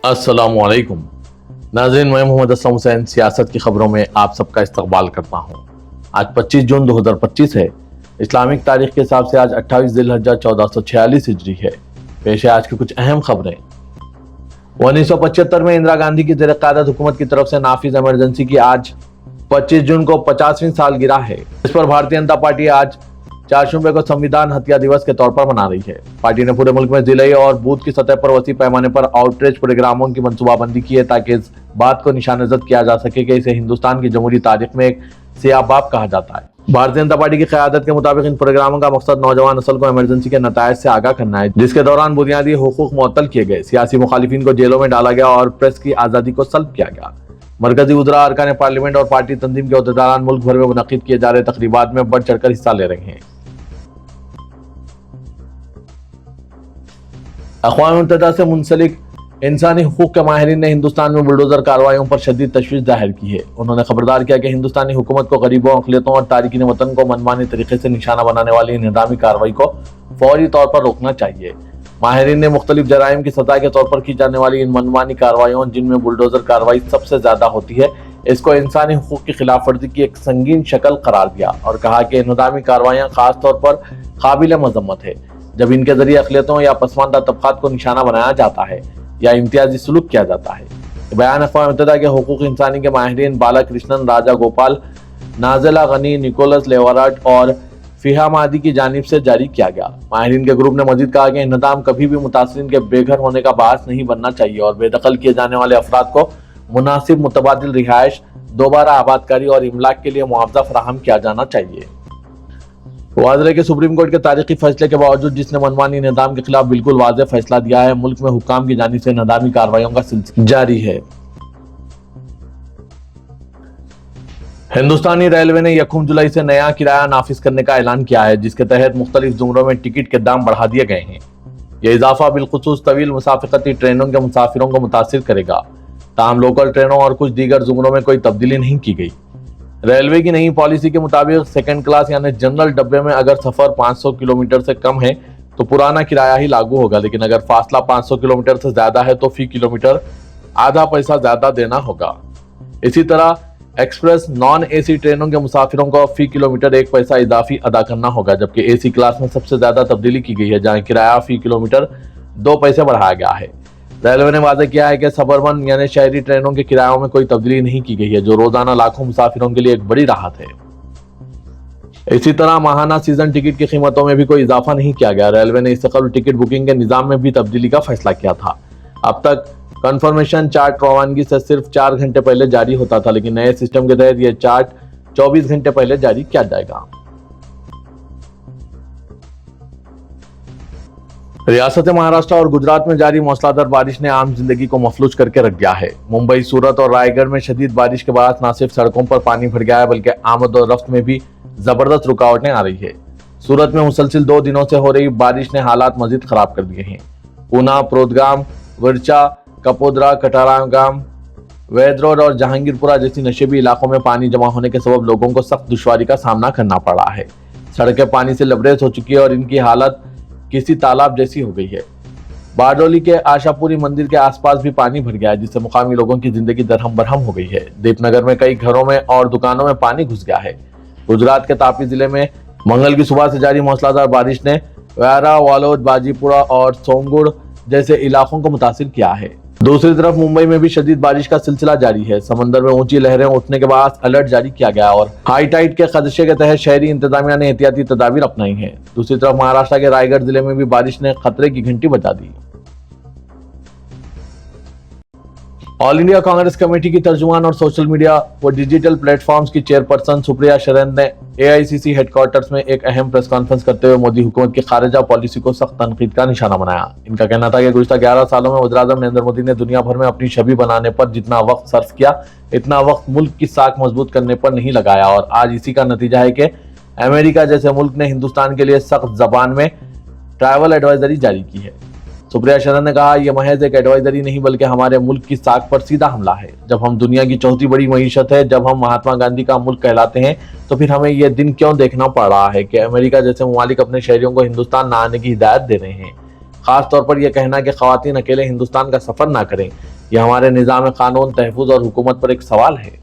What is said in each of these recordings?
अस्सलाम वालेकुम नाज़रीन, मैं मोहम्मद असलम हुसैन सियासत की खबरों में आप सबका इस्तकबाल करता हूँ। आज 25 जून 2025 है। इस्लामिक तारीख के हिसाब से आज 28 ज़िलहज्जा 1446 हिजरी है। पेश है आज की कुछ अहम खबरें। 1975 में इंदिरा गांधी की ज़ेर क़यादत हुकूमत की तरफ से नाफिज इमरजेंसी की आज 25 जून को 50वीं सालगिरह है। इस पर भारतीय जनता पार्टी आज 4 शुबे को संविधान हत्या दिवस के तौर पर मना रही है। पार्टी ने पूरे मुल्क में जिले और बूथ की सतह पर वसी पैमाने पर आउटरीच प्रोग्रामों की मंसूबाबंदी की है, ताकि इस बात को निशानेजद किया जा सके कि इसे हिंदुस्तान की जमहूरी तारीख में एक सियाहबाब कहा जाता है। भारतीय जनता पार्टी की क़यादत के मुताबिक इन प्रोग्रामों का मकसद नौजवान नस्ल को इमरजेंसी के नतायज से आगाह करना है, जिसके दौरान बुनियादी हुकूक मुअत्तल किए गए, सियासी मुखालिफिन को जेलों में डाला गया और प्रेस की आज़ादी को सल्ब किया गया। मरकजी वज़रा, अरकान पार्लियामेंट और पार्टी तंजीम के अहदेदारान मुल्क भर में मुनक़िद किए जा रहे तकरीबात में बढ़ चढ़कर हिस्सा ले रहे हैं। अक़वाम मुत्तहिदा से मुंसलिक इंसानी हुकूक के माहिरीन ने हिंदुस्तान में बुलडोजर कार्रवाइयों पर शदीद तशवीश जाहिर की है। उन्होंने खबरदार किया कि हिंदुस्तानी हुकूमत को गरीबों, अक़लियतों और तारिकीन वतन को मनमानी तरीके से निशाना बनाने वाली निज़ामी कार्रवाई को फौरी तौर पर रोकना चाहिए। माहिरीन ने मुख्तलिफ जराइम की सज़ा के तौर पर की जाने वाली इन मनमानी कार्रवाइयों, जिनमें बुलडोजर कार्रवाई सबसे ज्यादा होती है, इसको इंसानी हुकूक की खिलाफ वर्जी की एक संगीन शक्ल करार दिया और कहा कि निज़ामी कार्रवाइयाँ खास तौर पर काबिल मजम्मत है, जब इनके जरिए अक़लियतों या पसमानदा तबक़ात को निशाना बनाया जाता है या इम्तियाजी सलूक किया जाता है। बयान अक़वाम मुत्तहिदा के हुकूक इंसानी के माहिरीन बाला कृष्णन, राजा गोपाल, नाज़िला गनी, निकोलस लेवराट और फिहा मादी की जानिब से जारी किया गया। माहिरीन के ग्रुप ने मजीद कहा कि निज़ाम कभी भी मुतासिरीन के बेघर होने का बायस नहीं बनना चाहिए और बेदखल किए जाने वाले अफराद को मुनासिब मुतबादिल रिहाइश, दोबारा आबादकारी और इमलाक के लिए मुआवजा फराहम किया जाना चाहिए। वाज़ेह कि सुप्रीम कोर्ट के तारीखी फैसले के बावजूद, जिसने मनमानी निज़ाम के खिलाफ बिल्कुल वाज़ेह फैसला दिया है, मुल्क में हुक्काम की जानिब से निज़ामी कार्रवाइयों का सिलसिला जारी है। हिंदुस्तानी रेलवे ने 1 जुलाई से नया किराया नाफिज करने का ऐलान किया है, जिसके तहत मुख्तलिफ ज़ुमरों में टिकट के दाम बढ़ा दिए गए हैं। यह इजाफा बिलखुसूस तवील मुसाफिकती ट्रेनों के मुसाफिरों को मुतासिर करेगा। ताहम लोकल ट्रेनों और कुछ दीगर ज़ुमरों में कोई तब्दीली नहीं की गई। रेलवे की नई पॉलिसी के मुताबिक सेकंड क्लास यानी जनरल डब्बे में अगर सफर 500 किलोमीटर से कम है तो पुराना किराया ही लागू होगा, लेकिन अगर फासला 500 किलोमीटर से ज्यादा है तो फी किलोमीटर आधा पैसा ज्यादा देना होगा। इसी तरह एक्सप्रेस नॉन एसी ट्रेनों के मुसाफिरों को फी किलोमीटर 1 पैसा इजाफी अदा करना होगा, जबकि एसी क्लास में सबसे ज्यादा तब्दीली की गई है, जहां किराया फी किलोमीटर 2 पैसे बढ़ाया गया है। रेलवे ने वाज़ेह किया है कि सबअर्बन यानी शहरी ट्रेनों के किरायों में कोई तब्दीली नहीं की गई है, जो रोजाना लाखों मुसाफिरों के लिए एक बड़ी राहत है। इसी तरह माहाना सीजन टिकट की कीमतों में भी कोई इजाफा नहीं किया गया। रेलवे ने इससे कबल टिकट बुकिंग के निज़ाम में भी तब्दीली का फैसला किया था। अब तक कंफर्मेशन चार्ट रवानगी से सिर्फ 4 घंटे पहले जारी होता था, लेकिन नए सिस्टम के तहत यह चार्ट 24 घंटे पहले जारी किया जाएगा। रियासत महाराष्ट्र और गुजरात में जारी मौसलाधार बारिश ने आम जिंदगी को मफलूज करके रख दिया है। मुंबई, सूरत और रायगढ़ में शदीद बारिश के बाद न सिर्फ सड़कों पर पानी भर गया है, बल्कि आमद और रफ्त में भी जबरदस्त रुकावटें आ रही है। सूरत में मुसलसिल 2 दिनों से हो रही बारिश ने हालात मजीद खराब कर दिए हैं। पूना, प्रोदगाम, विरचा, कपोद्रा, कटारागाम, वैद और जहांगीरपुरा जैसी नशेबी इलाकों में पानी जमा होने के सबब लोगों को सख्त दुश्वारी का सामना करना पड़ रहा है। सड़कें पानी से लबरेज हो चुकी है और इनकी हालत किसी तालाब जैसी हो गई है। बारडोली के आशापुरी मंदिर के आसपास भी पानी भर गया है, जिससे मुकामी लोगों की जिंदगी दरहम बरहम हो गई है। दीपनगर में कई घरों में और दुकानों में पानी घुस गया है। गुजरात के तापी जिले में मंगल की सुबह से जारी मौसलाधार बारिश ने व्यारा, वालोद, बाजीपुरा और सोंगुड़ जैसे इलाकों को मुतासिर किया है। दूसरी तरफ मुंबई में भी शदीद बारिश का सिलसिला जारी है। समंदर में ऊंची लहरें उठने के बाद अलर्ट जारी किया गया और हाई टाइड के खदशे के तहत शहरी इंतजामिया ने एहतियाती तदाबीर अपनाई हैं। दूसरी तरफ महाराष्ट्र के रायगढ़ जिले में भी बारिश ने खतरे की घंटी बजा दी। ऑल इंडिया कांग्रेस कमेटी की तर्जुमान और सोशल मीडिया व डिजिटल प्लेटफॉर्म्स की चेयरपर्सन सुप्रिया शरण ने AICC हेडक्वार्टर्स में एक अहम प्रेस कॉन्फ्रेंस करते हुए मोदी हुकूमत की खारिजा पॉलिसी को सख्त तनकीद का निशाना बनाया। इनका कहना था कि गुज़श्ता 11 सालों में वज़ीर-ए-आज़म नरेंद्र मोदी ने दुनिया भर में अपनी छवि बनाने पर जितना वक्त सर्फ किया, इतना वक्त मुल्क की साख मजबूत करने पर नहीं लगाया, और आज इसी का नतीजा है कि अमेरिका जैसे मुल्क ने हिंदुस्तान के लिए सख्त जबान में ट्रैवल एडवाइजरी जारी की है। सुप्रिया शरण ने कहा, यह महज एक एडवाइजरी नहीं बल्कि हमारे मुल्क की साख पर सीधा हमला है। जब हम दुनिया की चौथी बड़ी मईशत है, जब हम महात्मा गांधी का मुल्क कहलाते हैं, तो फिर हमें यह दिन क्यों देखना पड़ रहा है कि अमेरिका जैसे ममालिक अपने शहरियों को हिंदुस्तान न आने की हिदायत दे रहे हैं। खास तौर पर यह कहना कि खवातीन अकेले हिंदुस्तान का सफर ना करें, یہ ہمارے نظام قانون، تحفظ اور حکومت پر ایک سوال ہے۔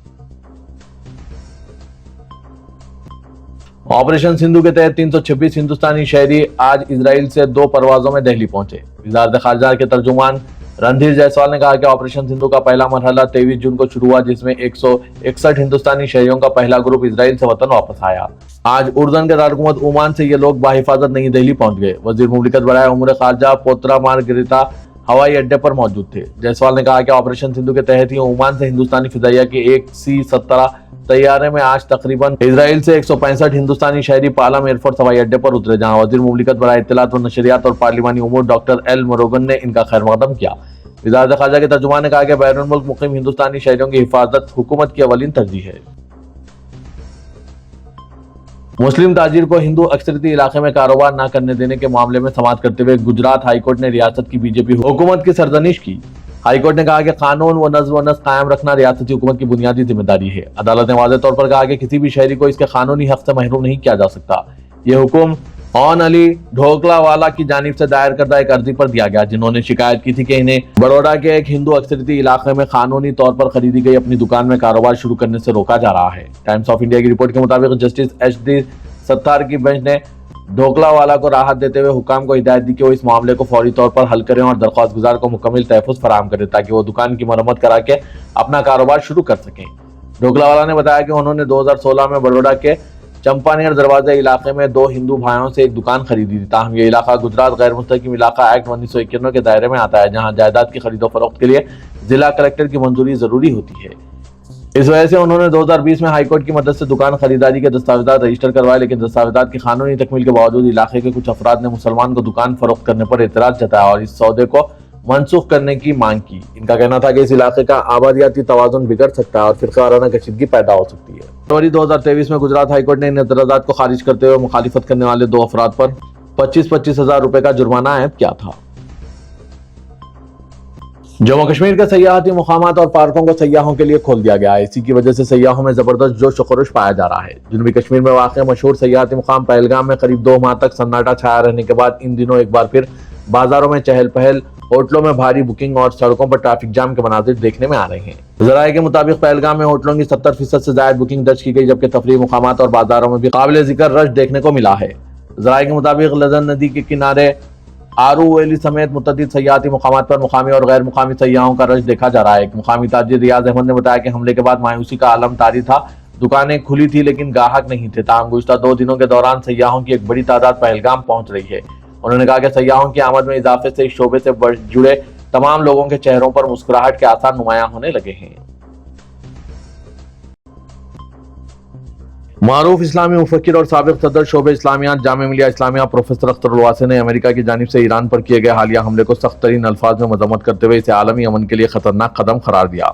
آپریشن سندھو کے تحت 326 ہندوستانی شہری آج اسرائیل سے 2 پروازوں میں دہلی پہنچے۔ وزارت خارجہ کے ترجمان رندھیر جیسوال نے کہا کہ آپریشن سندھو کا پہلا مرحلہ 23 جون کو شروع ہوا، جس میں 161 ہندوستانی شہریوں کا پہلا گروپ اسرائیل سے وطن واپس آیا۔ آج اردن کے دارالحکومت عمان سے یہ لوگ بحفاظت نئی دہلی پہنچ گئے۔ وزیر مملکت برائے امور خارجہ پوترا مارگریتا ہوائی اڈے پر موجود تھے۔ جیسوال نے کہا کہ آپریشن سندھو کے تحت ہی عمان سے ہندوستانی فضائیہ کے ایک C-17 طیارے میں آج تقریباً اسرائیل سے 165 ہندوستانی شہری پالم ایئر فورس ہوائی اڈے پر اترے، جہاں وزیر مملکت برائے اطلاعات و نشریات اور پارلیمانی امور ڈاکٹر ایل مروگن نے ان کا خیر مقدم کیا۔ وزارت خارجہ کے ترجمان نے کہا کہ بیرون ملک مقیم ہندوستانی شہریوں کی حفاظت حکومت کی اولین ترجیح ہے۔ مسلم تاجر کو ہندو اکثریتی علاقے میں کاروبار نہ کرنے دینے کے معاملے میں سماعت کرتے ہوئے گجرات ہائی کورٹ نے ریاست کی BJP حکومت کی سرزنش کی۔ ہائی کورٹ نے کہا کہ قانون و نظم و نسق قائم رکھنا ریاستی حکومت کی بنیادی ذمہ داری ہے۔ عدالت نے واضح طور پر کہا کہ کسی بھی شہری کو اس کے قانونی حق سے محروم نہیں کیا جا سکتا۔ یہ حکم اون علی ڈھوکلا والا کی جانب سے دائر کردہ ایک عرضی پر دیا گیا، جنہوں نے شکایت کی تھی کہ انہیں بڑوڑا کے ایک ہندو اکثریتی علاقے میں قانونی طور پر خریدی گئی اپنی دکان میں کاروبار شروع کرنے سے روکا جا رہا ہے۔ ٹائمز آف انڈیا کی رپورٹ کے مطابق جسٹس HD ستار کی بینچ نے ڈھوکلا والا کو راحت دیتے ہوئے حکام کو ہدایت دی کہ وہ اس معاملے کو فوری طور پر حل کریں اور درخواست گزار کو مکمل تحفظ فراہم کریں تاکہ وہ دکان کی مرمت کرا کے اپنا کاروبار شروع کر سکیں۔ ڈھوکلا والا نے بتایا کہ انہوں نے 2016 میں بڑوڑا کے چمپانیر دروازے علاقے میں 2 ہندو بھائیوں سے ایک دکان خریدی تھی، تاہم یہ علاقہ گجرات غیر مستحکم علاقہ ایکٹ 1991 کے دائرے میں آتا ہے، جہاں جائیداد کی خرید و فروخت کے لیے ضلع کلکٹر کی منظوری ضروری ہوتی ہے۔ اس وجہ سے انہوں نے 2020 میں ہائی کورٹ کی مدد سے دکان خریداری کے دستاویزات رجسٹر کروائے، لیکن دستاویزات کی قانونی تکمیل کے باوجود علاقے کے کچھ افراد نے مسلمان کو دکان فروخت کرنے پر اعتراض جتایا اور اس سودے کو منسوخ کرنے کی مانگ کی۔ ان کا کہنا تھا کہ اس علاقے کا آبادیاتی توازن بگڑ سکتا ہے اور فرقہ وارانہ کشیدگی پیدا ہو سکتی ہے۔ فروری 2023 میں گجرات ہائی کورٹ نے ان اعتراضات کو خارج کرتے ہوئے مخالفت کرنے والے 2 افراد پر 25,000 روپے کا جرمانہ عائد کیا تھا۔ جموں کشمیر کے سیاحتی مقامات اور پارکوں کو سیاحوں کے لیے کھول دیا گیا ہے۔ اسی کی وجہ سے سیاحوں میں زبردست جوش و خروش پایا جا رہا ہے۔ جنوبی کشمیر میں واقع مشہور سیاحتی مقام پہلگام میں قریب 2 ماہ تک سناٹا چھایا رہنے کے بعد ان دنوں ایک بار پھر بازاروں میں چہل پہل، ہوٹلوں میں بھاری بکنگ اور سڑکوں پر ٹریفک جام کے مناظر دیکھنے میں آ رہے ہیں۔ ذرائع کے مطابق پہلگام میں ہوٹلوں کی 70% سے زائد بکنگ درج کی گئی، جبکہ تفریحی مقامات اور بازاروں میں بھی قابل ذکر رش دیکھنے کو ملا ہے۔ ذرائع کے مطابق لدن ندی کے کنارے آرو ویلی سمیت متعدد سیاحتی مقامات پر مقامی اور غیر مقامی سیاحوں کا رش دیکھا جا رہا ہے۔ ایک مقامی تاجر ریاض احمد نے بتایا کہ حملے کے بعد مایوسی کا عالم طاری تھا، دکانیں کھلی تھی لیکن گاہک نہیں تھے، تاہم گزشتہ 2 دنوں کے دوران سیاحوں کی ایک بڑی تعداد پہلگام پہنچ رہی ہے۔ انہوں نے کہا کہ سیاحوں کی آمد میں اضافے سے اس شعبے سے جڑے تمام لوگوں کے چہروں پر مسکراہٹ کے آثار نمایاں ہونے لگے ہیں۔ معروف اسلامی مفکر اور سابق صدر شعبہ اسلامیات جامعہ ملیہ اسلامیہ پروفیسر اختر الواسع نے امریکہ کی جانب سے ایران پر کیے گئے حالیہ حملے کو سخت ترین الفاظ میں مذمت کرتے ہوئے اسے عالمی امن کے لیے خطرناک قدم قرار دیا۔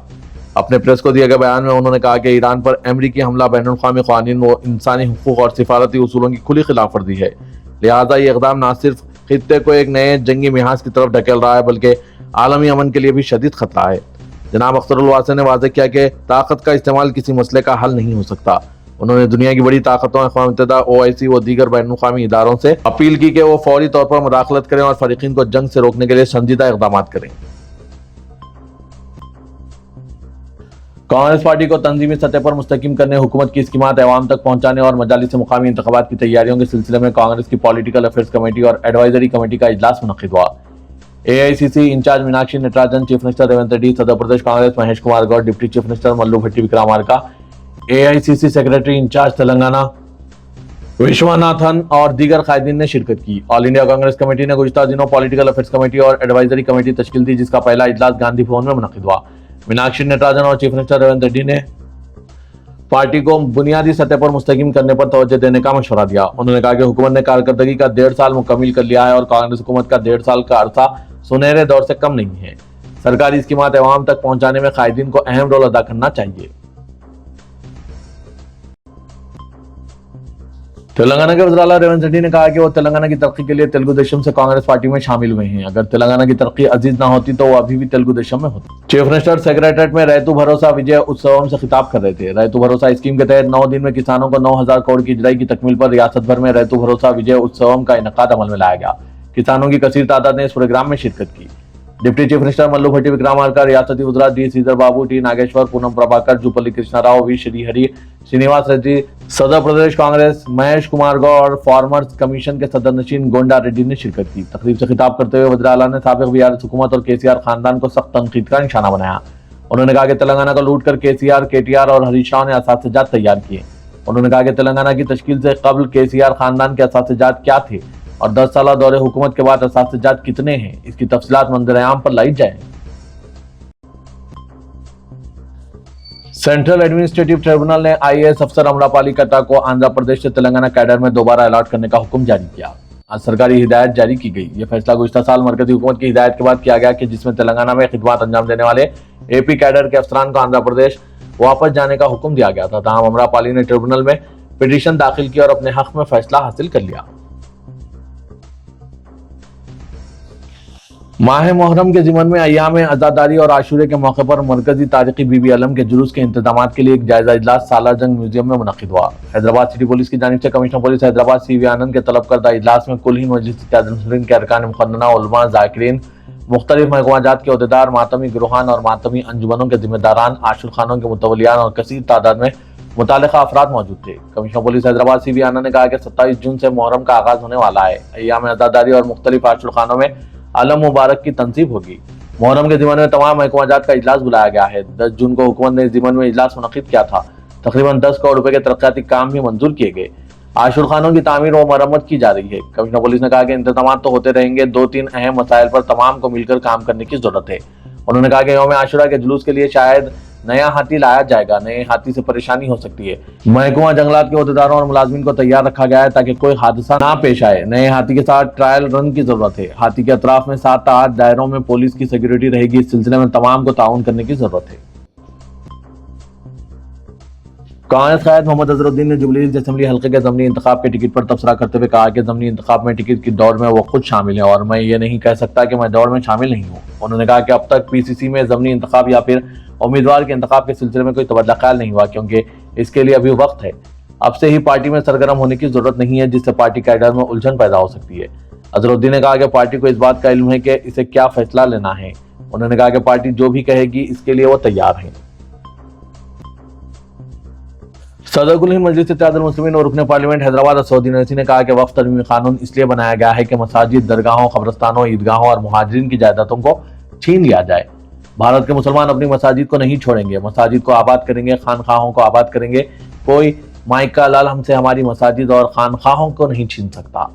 اپنے پریس کو دیے گئے بیان میں انہوں نے کہا کہ ایران پر امریکی حملہ بین الاقوامی قوانین و انسانی حقوق اور سفارتی اصولوں کی کھلی خلاف ورزی ہے، لہٰذا یہ اقدام نہ صرف خطے کو ایک نئے جنگی محاذ کی طرف دھکیل رہا ہے بلکہ عالمی امن کے لیے بھی شدید خطرہ ہے۔ جناب اختر الواسع نے واضح کیا کہ طاقت کا استعمال کسی مسئلے کا حل نہیں ہو سکتا۔ انہوں نے دنیا کی بڑی طاقتوں، اقوام متحدہ، OIC و دیگر بین الاقوامی اداروں سے اپیل کی کہ وہ فوری طور پر مداخلت کریں اور فریقین کو جنگ سے روکنے کے لیے سنجیدہ اقدامات کریں۔ کانگریس پارٹی کو تنظیمی سطح پر مستحکم کرنے، حکومت کی اسکیمات عوام تک پہنچانے اور مجالس مقامی انتخابات کی تیاریوں کے سلسلے میں کانگریس کی پولیٹیکل افیئرز کمیٹی اور ایڈوائزری کمیٹی کا اجلاس منعقد ہوا۔ AICC in charge Meenakshi Natarajan, chief minister Revanth Reddy, صدر Pradesh Congress Mahesh Kumar Goud, deputy chief minister Mallu Bhatti Vikramarka, AICC secretary in charge Telangana Vishwanathan اور دیگر قائدین نے شرکت کی۔ آل انڈیا کانگریس کمیٹی نے گزشتہ دنوں پولیٹیکل افیئرز کمیٹی اور ایڈوائزری کمیٹی تشکیل دی، جس کا پہلا اجلاس گاندھی بھون میں منعقد ہوا۔ میناکشی نٹراجن اور چیف منسٹر ریونت ریڈی نے پارٹی کو بنیادی سطح پر مستحکم کرنے پر توجہ دینے کا مشورہ دیا۔ انہوں نے کہا کہ حکومت نے کارکردگی کا 1.5 سال مکمل کر لیا ہے اور کانگریس حکومت کا 1.5 سال کا عرصہ سنہرے دور سے کم نہیں ہے۔ سرکاری اسکیمات عوام تک پہنچانے میں قائدین کو اہم رول ادا کرنا چاہیے۔ تلنگانہ کے وزیر اعلیٰ ریونت ریڈی نے کہا کہ وہ تلنگانہ کی ترقی کے لیے تلگو دیشم سے کانگریس پارٹی میں شامل ہوئے ہیں۔ اگر تلنگانہ کی ترقی عزیز نہ ہوتی تو وہ ابھی بھی تلگو دیشم میں ہوتے۔ چیف منسٹر سیکریٹریٹ میں ریتو بھروسہ وجے اتسوم سے خطاب کر رہے تھے۔ ریتو بھروسہ اسکیم کے تحت 9 دن میں کسانوں کو 9,000 کروڑ کی اجرائی کی تکمیل پر ریاست بھر میں ریتو بھروسہ وجے اتسوم کا انعقاد عمل میں لایا گیا۔ کسانوں کی کثیر تعداد نے اس پروگرام میں شرکت کی۔ Deputy chief minister Mallu Bhatti Vikramarka, रियासती वज़रा D Sridhar Babu, T Nageshwar, Poonam Prabhakar, Jupally Krishna Rao, V Srihari, Srinivas Reddy, सदर प्रदेश कांग्रेस महेश कुमार गौड़ और फार्मर्स कमीशन के सदर नशीन गोंडा रेड्डी ने शिरकत की। तकरीब से खिताब करते हुए वज़ीर आला ने साबिक़ बीआरएस हुकूमत और केसीआर खानदान को सख्त तनकीद का निशाना बनाया। उन्होंने कहा कि तेलंगाना को लूट कर केसीआर, केटीआर और हरीश राव ने असातिजात तैयार किए। उन्होंने कहा कि तेलंगाना की तश्कील से कबल केसीआर खानदान के असातिजात क्या थे और 10 साल दौरे हुकूमत के बाद असातिजात कितने हैं, इसकी तफसीलात मंजर-ए-आम पर लाई जाए। सेंट्रल एडमिनिस्ट्रेटिव ट्रिब्यूनल ने आईएएस अफसर अमरापाली कट्टा को आंध्र प्रदेश से तेलंगाना कैडर में दोबारा अलॉट करने का हुक्म जारी किया। आज सरकारी हिदायत जारी की गई। यह फैसला गुज़िश्ता साल मरकजी हुकूमत की हिदायत के बाद किया गया कि जिसमें तेलंगाना में खिदमत अंजाम देने वाले एपी कैडर के अफसरान को आंध्र प्रदेश वापस जाने का हुक्म दिया गया था। तमाम अमरापाली ने ट्रिब्यूनल में पिटीशन दाखिल की और अपने हक में फैसला हासिल कर लिया। माह मुहर्रम के ज़िमन में अय्याम आज़ादारी और आशूरे के मौके पर मरकजी तारीखी बीबी अलम के जुलूस के इंतजाम के लिए एक जायजा इजलास सालार जंग म्यूजियम में मुनक्किद हुआ। हैदराबाद सिटी पुलिस की जानिब से कमिश्नर पुलिस हैदराबाद सीवी आनंद के तलब करदा इजलास में कुल हिंद मजलिस इत्तेहादुल मुस्लिमीन के अरकान मुक़र्रना, उलमा, ज़ाकिरीन, मुख्तलिफ महकमाजात के अहदेदार, मातमी गिरोहान और मातमी अंजुमनों के जिम्मेदारान, आशुर खानों के मुतवलियान और कसीर तादाद में मुतालिका अफराद मौजूद थे। कमिश्नर पुलिस हैदराबाद सीवी आनंद ने कहा कि 27 जून से मुहर्रम का आगाज होने वाला है। अय्याम आज़ादारी और मुख्तलिफ आशुर खानों में अलम मुबारक की तनसीब होगी। मुहर्रम के ज़िमन में तमाम महकमाजात का इजलास बुलाया गया है। 10 जून को हुकूमत ने इस ज़िमन में इजलास मुनक्किद किया था। तकरीबन 10 करोड़ रुपए के तरक्याती काम भी मंजूर किए गए। आशुर खानों की तामीर व मरम्मत की जा रही है। कमिश्नर पुलिस ने कहा कि इंतजाम तो होते रहेंगे, 2-3 अहम मसाइल पर तमाम को मिलकर काम करने की जरूरत है। उन्होंने कहा कि यौम आशुरा के जुलूस के लिए शायद नया हाथी लाया जाएगा। नए हाथी से परेशानी हो सकती है। महकमा जंगलात के अहदेदारों और मुलाजमीन को तैयार रखा गया है ताकि कोई हादसा ना पेश आए। नए हाथी के साथ ट्रायल रन की जरूरत है। हाथी के अतराफ में 7 8 दायरों में पुलिस की सिक्योरिटी रहेगी। इस सिलसिले में तमाम को ताउन करने की जरूरत है। कांग्रेस कायद मोहम्मद अजहरुद्दीन ने जुबली हिल्स असेंबली हल्के के ज़मनी इंतखाब के टिकट पर तबसरा करते हुए कहा कि ज़मनी इंतखाब में टिकट की दौड़ में वो खुद शामिल है और मैं ये नहीं कह सकता कि मैं दौड़ में शामिल नहीं हूँ। उन्होंने कहा कि अब तक पीसीसी में ज़मनी इंतखाब या फिर उम्मीदवार के इंतखाब के सिलसिले में कोई तबदला ख्याल नहीं हुआ, क्योंकि इसके लिए अभी वक्त है। अब से ही पार्टी में सरगर्म होने की जरूरत नहीं है, जिससे पार्टी कैडर में उलझन पैदा हो सकती है। अजहरुद्दीन ने कहा कि पार्टी को इस बात का इल्म है कि इसे क्या फैसला लेना है। उन्होंने कहा कि पार्टी जो भी कहेगी इसके लिए वो तैयार है। सदर कुल हिंद मजलिस इत्तेहादुल मुस्लिमीन और रुकने पार्लियामेंट हैदराबाद असदुद्दीन ओवैसी ने कहा कि वक्फ तरमीमी कानून इसलिए बनाया गया है कि मसाजिद, दरगाहों, कब्रस्तानों, ईदगाहों और मुहाजिरीन की जायदादों को छीन लिया जाए। भारत के मुसलमान अपनी मसाजिद को नहीं छोड़ेंगे, मसाजिद को आबाद करेंगे, खानखाहों को आबाद करेंगे। कोई माइका लाल हमसे हमारी मसाजिद और खानखाहों को नहीं छीन सकता।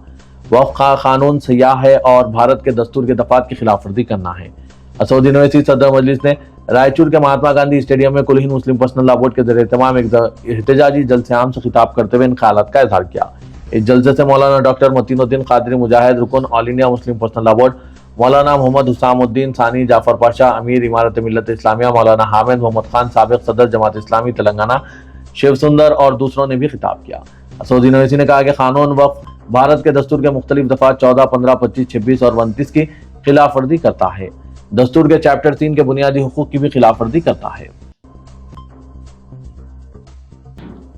वक्फ का कानून सयाह है और भारत के दस्तूर के दफात की खिलाफ वर्जी करना है। असदुद्दीन ओवैसी सदर मजलिस ने रायचूर के महात्मा गांधी स्टेडियम में कुल हिंद मुस्लिम पर्सनल लॉ बोर्ड के जरिए तमाम एक एहतजाजी जलसे आम से खिताब करते हुए इन ख्यालात का इजहार किया। इस जलसे से मौलाना डॉक्टर मतीनुद्दीन कादरी मुजाहिद, रुकन all India Muslim personal law board, मौलाना मोहम्मद हुसामुद्दीन सानी, जाफर पाशा, अमीर इमारत मिल्लत इस्लामिया, मौलाना हामिद मोहम्मद खान, साबिक सदर जमात इस्लामी तेलंगाना, शिव सुंदर और दूसरों ने भी खिताब किया। असदुद्दीन ओवैसी ने कहा कि कानून वक्फ भारत के दस्तूर के मुख्तलिफ दफा 14, 15, 25, 26 और 29 की खिलाफ वर्जी करता है। दस्तूर के चैप्टर 3 के बुनियादी हुकूक की भी खिलाफ वर्जी करता है।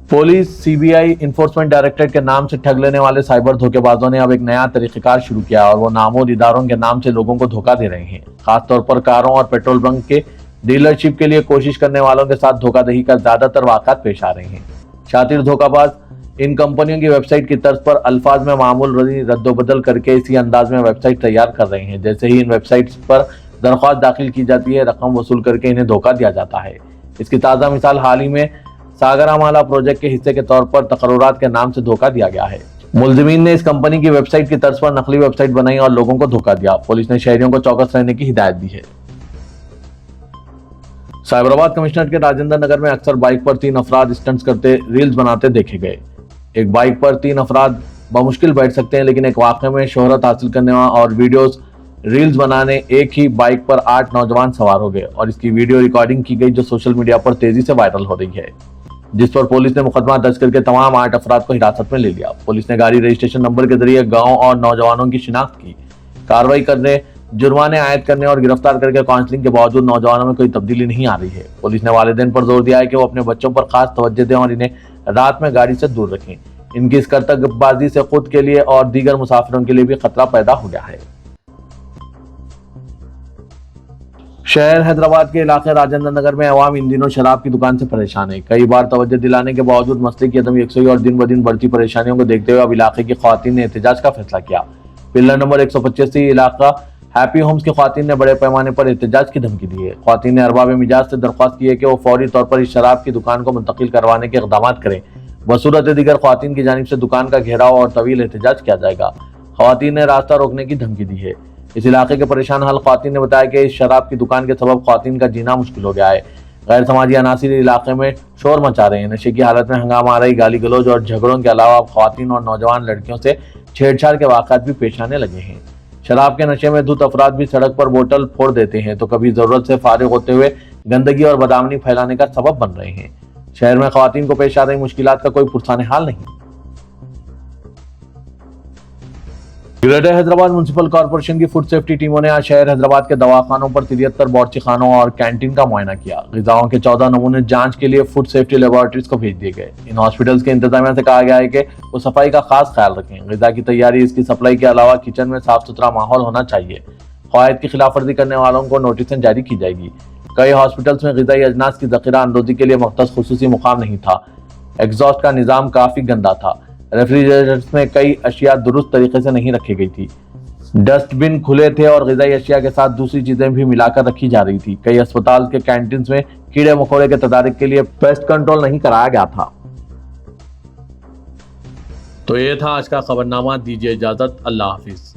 पुलिस, सीबीआई, इन्फोर्समेंट डायरेक्टरेट के नाम से ठग लेने वाले साइबर धोखेबाजों ने अब एक नया तरीक़ेकार शुरू किया और वो नामोद इदारों के नाम से लोगों को धोखा दे रहे हैं। खासतौर पर कारों और पेट्रोल बंक के डीलरशिप के लिए कोशिश करने वालों के साथ धोखाधड़ी का ज्यादातर वाक़ात पेश आ रहे हैं। शातिर धोखाबाज इन कंपनियों की वेबसाइट की तर्ज पर अल्फाज में मामूल रद्दोबदल करके इसी अंदाज में वेबसाइट तैयार कर रहे हैं। जैसे ही इन वेबसाइट्स पर दरख्वास्त दाखिल की जाती है, रकम वसूल करके इन्हें धोखा दिया जाता है। इसकी ताज़ा मिसाल हाल ही में सागरामाला प्रोजेक्ट के हिस्से के तौर पर तकर्रुरात के नाम से धोखा दिया गया है। मुलजिमीन ने इस कंपनी की वेबसाइट की तर्ज पर नकली वेबसाइट बनाई और लोगों को धोखा दिया। पुलिस ने शहरियों को चौकस रहने की हिदायत दी है। साइबराबाद कमिश्नरेट के राजेंद्र नगर में अक्सर बाइक पर 3 अफराद स्टंट्स करते, रील्स बनाते देखे गए। एक बाइक पर 3 अफराद बमुश्किल बैठ सकते हैं, लेकिन एक वाक़े में शोहरत हासिल करने और वीडियोस रील्स बनाने एक ही बाइक पर 8 नौजवान सवार हो गए और इसकी वीडियो रिकॉर्डिंग की गई, जो सोशल मीडिया पर तेजी से वायरल हो रही है, जिस पर पुलिस ने मुकदमा दर्ज करके तमाम 8 अफराद को हिरासत में ले लिया। पुलिस ने गाड़ी रजिस्ट्रेशन नंबर के जरिए गाँव और नौजवानों की शिनाख्त की। कार्रवाई करने, जुर्माने आयद करने और गिरफ्तार करके काउंसलिंग के बावजूद नौजवानों में कोई तब्दीली नहीं आ रही है। पुलिस ने वालिदैन पर जोर दिया है कि वो अपने बच्चों पर खास तवज्जो दें और इन्हें रात में गाड़ी से दूर रखें। इनकी इस करतबबाजी से खुद के लिए और दीगर मुसाफिरों के लिए भी खतरा पैदा हो गया है। शहर हैदराबाद के इलाके राजेंद्र नगर में अवाम इन दिनों शराब की दुकान से परेशान है। कई बार तवज्जो दिलाने के बावजूद मसले की अदम यकसुई और दिन ब दिन बढ़ती परेशानियों को देखते हुए अब इलाके की ख्वातीन ने एहतजाज का फैसला किया। पिल्लर नंबर 125 से इलाका हैप्पी होम्स की ख्वातीन ने बड़े पैमाने पर एहतजाज की धमकी दी है। ख्वातीन ने अरबाब मिजाज से दरख्वास्त की है कि वो फौरी तौर पर इस शराब की दुकान को मुंतकिल करवाने के इक़दाम करें। बसूरत दीगर ख्वातीन की जानिब से दुकान का घेराव और तवील एहतजाज किया जाएगा। ख्वातीन ने रास्ता रोकने की धमकी दी है। इस इलाके के परेशान हाल ख्वातीन ने बताया कि इस शराब की दुकान के सबब ख्वातीन का जीना मुश्किल हो गया है। गैर समाजी अनासिर इलाके में शोर मचा रहे हैं। नशे की हालत में हंगामा आ रही गाली गलौज और झगड़ों के अलावा अब ख्वातीन और नौजवान लड़कियों से छेड़छाड़ के वाक़ात भी पेश आने लगे हैं। शराब के नशे में धुत अफराद भी सड़क पर बोतल फोड़ देते हैं तो कभी जरूरत से फारिग होते हुए गंदगी और बदआमनी फैलाने का सबब बन रहे हैं। शहर में ख्वातीन को पेश आ रही मुश्किलात का कोई पुरसाने हाल नहीं। ग्रेटर हैदराबाद म्युनिसिपल कॉर्पोरेशन की फूड सेफ्टी टीमों ने आज शहर हैदराबाद के दवाखानों पर 73 बावर्ची खानों और कैंटीन का मुआयना किया। ग़िज़ाओं के 14 नमूने जांच के लिए फूड सेफ्टी लेबोरेटरीज को भेज दिए गए। इन हॉस्पिटल्स के इंतजामिया से कहा गया है कि वो सफाई का खास ख्याल रखें। ग़िज़ा की तैयारी, इसकी सप्लाई के अलावा किचन में साफ सुथरा माहौल होना चाहिए। क़वायद की खिलाफ वर्जी करने वालों को नोटिस जारी की जाएगी। कई हॉस्पिटल्स में ग़िज़ाई अजनास की ज़ख़ीरा अंदोज़ी के लिए मख़्तस खुसूसी मुकाम नहीं था। एग्जॉस्ट का निज़ाम काफ़ी गंदा था। रेफ्रिजरेटर्स में कई अशिया दुरुस्त तरीके से नहीं रखी गई थी। डस्टबिन खुले थे और ग़िज़ाई अशिया के साथ दूसरी चीजें भी मिलाकर रखी जा रही थी। कई अस्पताल के कैंटीन्स में कीड़े मकोड़े के तदारिक के लिए पेस्ट कंट्रोल नहीं कराया गया था। तो ये था आज का खबरनामा। दीजिए इजाजत। अल्लाह हाफिज।